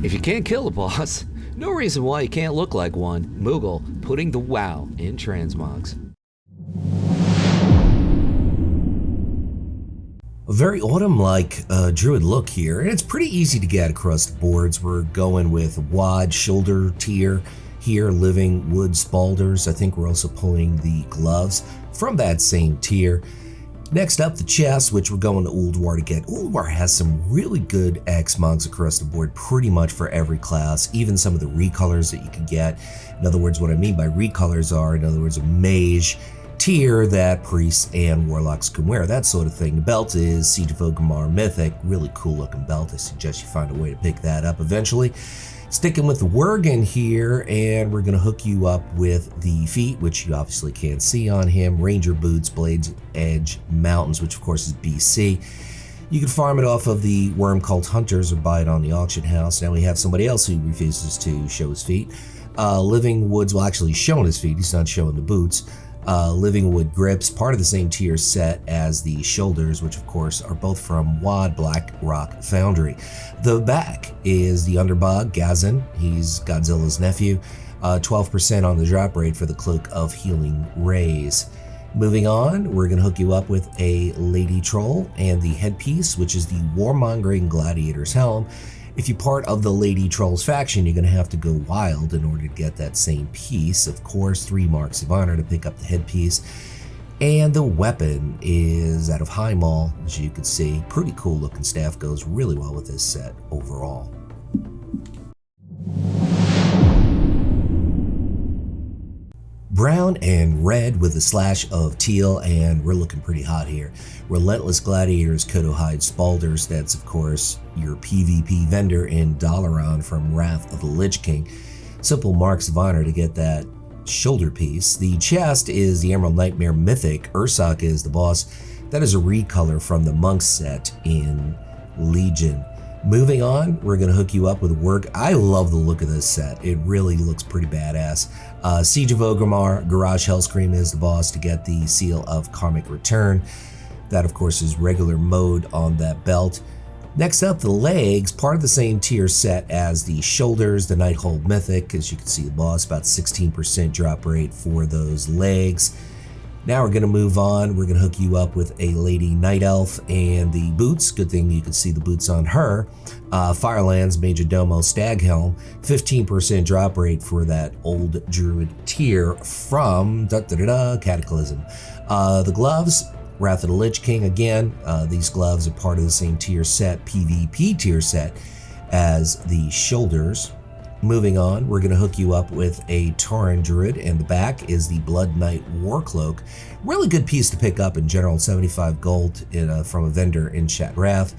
If you can't kill a boss, no reason why you can't look like one. Moogle putting the wow in transmogs. A very autumn-like druid look here, and it's pretty easy to get across the boards. We're going with wad shoulder tier here, living wood spalders. I think we're also pulling the gloves from that same tier. Next up, the chest, which we're going to Ulduar to get. Ulduar has some really good xmogs across the board, pretty much for every class, even some of the recolors that you can get. In other words, what I mean by recolors are, in other words, a mage tier that priests and warlocks can wear, that sort of thing. The belt is Siege of Orgrimmar Mythic, really cool looking belt. I suggest you find a way to pick that up eventually. Sticking with the Worgen here, and we're going to hook you up with the feet, which you obviously can't see on him. Ranger boots, Blades Edge Mountains, which of course is BC. You can farm it off of the Worm Cult Hunters or buy it on the auction house. Now we have somebody else who refuses to show his feet. Living Woods, well, actually he's showing his feet, he's not showing the boots. Living Wood Grips, part of the same tier set as the shoulders, which of course are both from Wad Black Rock Foundry. The back is the Underbog Gazin, he's Godzilla's nephew, 12% on the drop rate for the Cloak of Healing Rays. Moving on, we're going to hook you up with a Lady Troll and the headpiece, which is the Warmongering Gladiator's helm. If you're part of the Lady Trolls faction, you're going to have to go wild in order to get that same piece. Of course, 3 marks of honor to pick up the headpiece. And the weapon is out of High Maul, as you can see. Pretty cool looking staff, goes really well with this set overall. Brown and red with a slash of teal, and we're looking pretty hot here. Relentless Gladiators, Kodo-Hide Spalders, that's of course your PvP vendor in Dalaran from Wrath of the Lich King. Simple marks of honor to get that shoulder piece. The chest is the Emerald Nightmare Mythic, Ursak is the boss. That is a recolor from the Monk set in Legion. Moving on, we're going to hook you up with work. I love the look of this set. It really looks pretty badass. Siege of Orgrimmar, Garage Hellscream is the boss to get the Seal of Karmic Return. That, of course, is regular mode on that belt. Next up, the legs, part of the same tier set as the shoulders, the Nighthold Mythic. As you can see, the boss, about 16% drop rate for those legs. Now we're going to move on. We're going to hook you up with a Lady Night Elf and the boots. Good thing you can see the boots on her. Firelands Major Domo Stag Helm, 15% drop rate for that old Druid tier from Cataclysm. The gloves, Wrath of the Lich King again. These gloves are part of the same tier set, PvP tier set, as the shoulders. Moving on, we're going to hook you up with a Tauren Druid, and the back is the Blood Knight Warcloak. Really good piece to pick up in general, 75 gold from a vendor in Shatrath.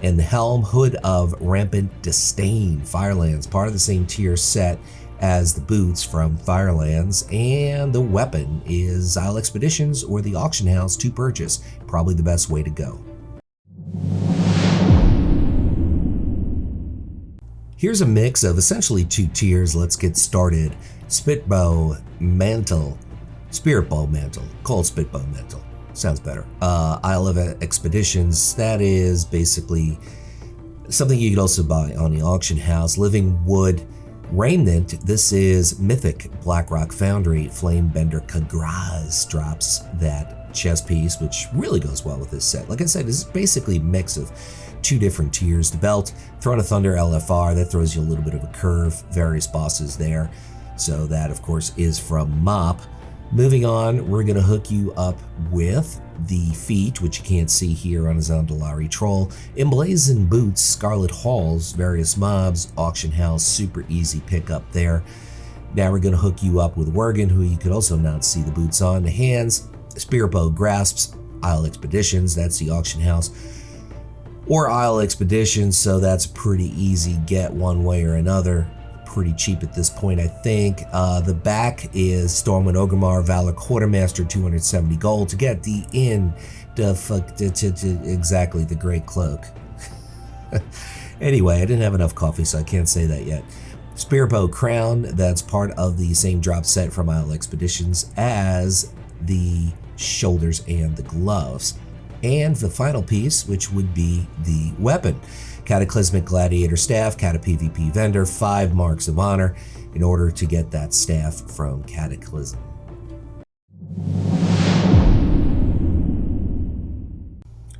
And the helm, Hood of Rampant Disdain, Firelands, part of the same tier set as the boots from Firelands. And the weapon is Isle Expeditions or the auction house to purchase. Probably the best way to go. Here's a mix of essentially 2 tiers. Let's get started. Spitbow Mantle, Spirit Bow Mantle, called Spitbow Mantle. Sounds better. Isle of Expeditions, that is basically something you could also buy on the auction house. Living Wood Remnant, this is Mythic Blackrock Foundry. Flamebender Kagraz drops that chest piece, which really goes well with this set. Like I said, this is basically a mix of 2 different tiers. The belt, Throne of Thunder LFR, that throws you a little bit of a curve, various bosses there. So that, of course, is from Mop. Moving on, we're going to hook you up with the feet, which you can't see here on a Zandalari Troll. Emblazoned Boots, Scarlet Halls, various mobs, auction house, super easy pickup there. Now we're going to hook you up with Worgen, who you could also not see the boots on. The hands, Spirit Bow Grasps, Isle Expeditions, that's the auction house. Or Isle Expeditions, so that's pretty easy get one way or another. Pretty cheap at this point, I think. The back is Stormwind Orgrimmar, Valor Quartermaster, 270 gold to get the exactly the Great Cloak. Anyway, I didn't have enough coffee, so I can't say that yet. Spirit Bow Crown, that's part of the same drop set from Isle Expeditions as the shoulders and the gloves. And the final piece, which would be the weapon. Cataclysmic Gladiator Staff, Cata PvP Vendor, 5 Marks of Honor in order to get that staff from Cataclysm.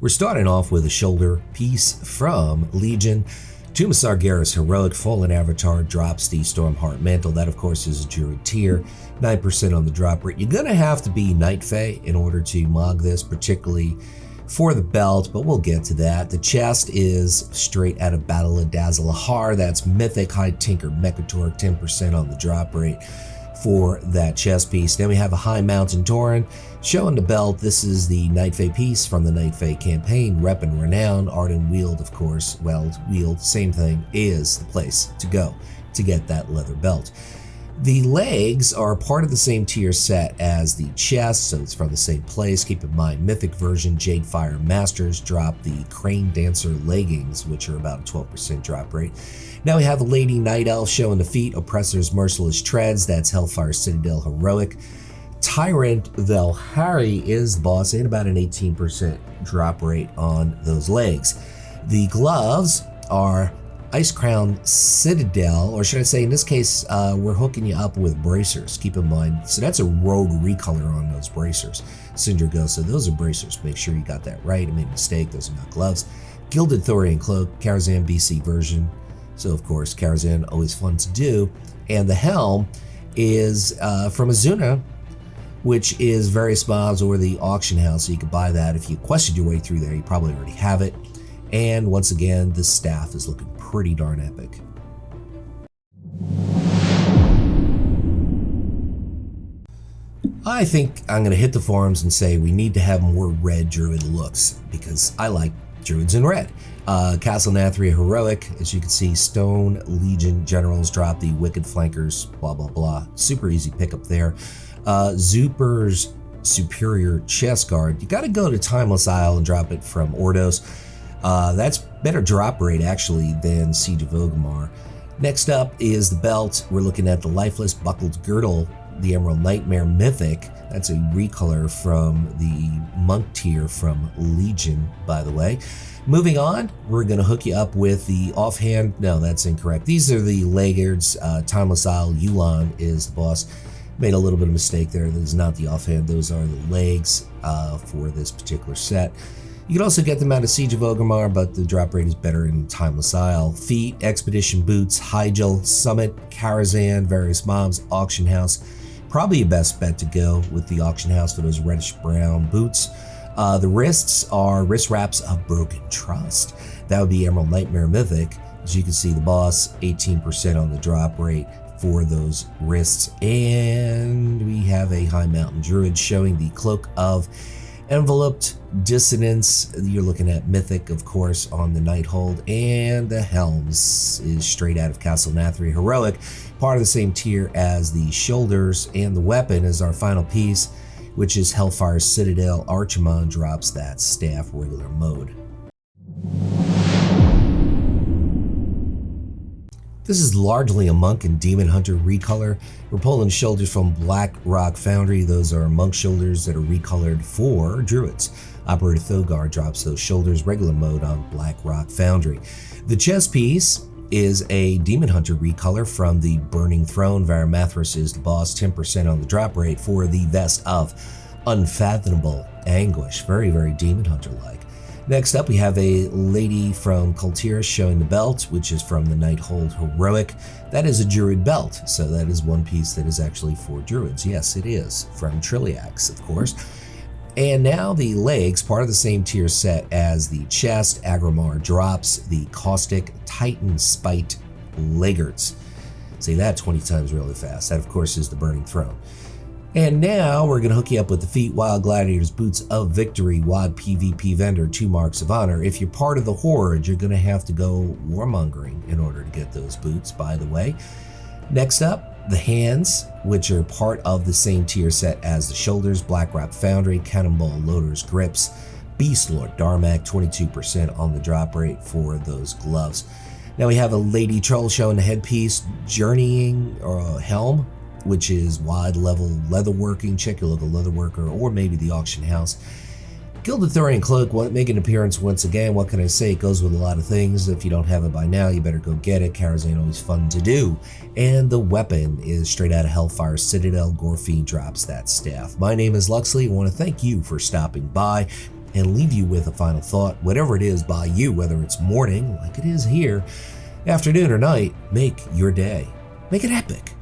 We're starting off with a shoulder piece from Legion. Tomb of Sargeras Heroic Fallen Avatar drops the Stormheart Mantle. That, of course, is a Druid tier. 9% on the drop rate. You're going to have to be Night Fae in order to mog this, particularly for the belt, but we'll get to that. The chest is straight out of Battle of Dazalahar. That's Mythic High Tinker Mechatork, 10% on the drop rate for that chest piece. Then we have a High Mountain Tauren showing the belt. This is the Night Fae piece from the Night Fae campaign. Rep and Renown, Arden Wield, of course. Well, Wield, same thing, is the place to go to get that leather belt. The legs are part of the same tier set as the chest, so it's from the same place. Keep in mind, Mythic version Jadefire Masters drop the Crane Dancer leggings, which are about a 12% drop rate. Now we have the Lady Night Elf showing the feet, Oppressor's Merciless Treads, that's Hellfire Citadel Heroic. Tyrant Velhari is the boss, and about an 18% drop rate on those legs. The gloves are Ice Crown Citadel, or should I say in this case, we're hooking you up with bracers, keep in mind. So that's a rogue recolor on those bracers. Cinder Ghost, so those are bracers. Make sure you got that right. I made a mistake, those are not gloves. Gilded Thorian Cloak, Karazhan BC version. So of course, Karazhan, always fun to do. And the helm is from Azuna, which is various mobs or the auction house, so you can buy that. If you quested your way through there, you probably already have it. And once again, the staff is looking pretty darn epic. I think I'm going to hit the forums and say we need to have more red Druid looks, because I like Druids in red. Castle Nathria Heroic, as you can see, Stone Legion Generals drop the Wicked Flankers, blah, blah, blah. Super easy pickup there. Zuper's Superior Chest Guard. You got to go to Timeless Isle and drop it from Ordos. That's better drop rate actually than Siege of Orgrimmar. Next up is the belt. We're looking at the Lifeless Buckled Girdle, the Emerald Nightmare Mythic. That's a recolor from the Monk tier from Legion, by the way. Moving on, we're going to hook you up with the offhand. No, that's incorrect. These are the Laggards. Timeless Isle Yulan is the boss. Made a little bit of mistake there. That is not the offhand. Those are the legs for this particular set. You can also get them out of Siege of Orgrimmar, but the drop rate is better in Timeless Isle. Feet, Expedition Boots, Hyjal, Summit, Karazhan, various mobs, Auction House. Probably your best bet to go with the Auction House for those reddish brown boots. The wrists are wrist wraps of Broken Trust. That would be Emerald Nightmare Mythic. As you can see, the boss, 18% on the drop rate for those wrists. And we have a High Mountain Druid showing the Cloak of Enveloped Dissonance. You're looking at Mythic, of course, on the Nighthold, and the Helms is straight out of Castle Nathria Heroic, part of the same tier as the shoulders, and the weapon is our final piece, which is Hellfire Citadel. Archimon drops that staff regular mode. This is largely a Monk and Demon Hunter recolor. We're pulling shoulders from Black Rock Foundry. Those are Monk shoulders that are recolored for Druids. Operator Thogar drops those shoulders regular mode on Black Rock Foundry. The chest piece is a Demon Hunter recolor from the Burning Throne. Varamathras is the boss, 10% on the drop rate for the Vest of Unfathomable Anguish. Very, very Demon Hunter-like. Next up, we have a lady from Kultira showing the belt, which is from the Nighthold Heroic. That is a Druid belt, so that is one piece that is actually for Druids. Yes, it is, from Trilliax, of course. And now the legs, part of the same tier set as the chest. Agrimar drops the Caustic Titan Spite Laggards. Say that 20 times really fast. That, of course, is the Burning Throne. And now we're going to hook you up with the feet, Wild Gladiator's Boots of Victory, WoD PvP Vendor, 2 Marks of Honor. If you're part of the Horde, you're going to have to go warmongering in order to get those boots, by the way. Next up, the hands, which are part of the same tier set as the shoulders, Black Rock Foundry, Cannonball Loader's Grips, Beast Lord Darmak, 22% on the drop rate for those gloves. Now we have a Lady Troll showing the headpiece, Journeying Helm, which is wide level leatherworking. Check your local leatherworker or maybe the auction house. Gilded Thorian Cloak making an appearance once again. What can I say? It goes with a lot of things. If you don't have it by now, you better go get it. Karazhan always fun to do. And the weapon is straight out of Hellfire Citadel. Gorfiend drops that staff. My name is Luxeley. I want to thank you for stopping by and leave you with a final thought. Whatever it is by you, whether it's morning like it is here, afternoon or night, make your day. Make it epic.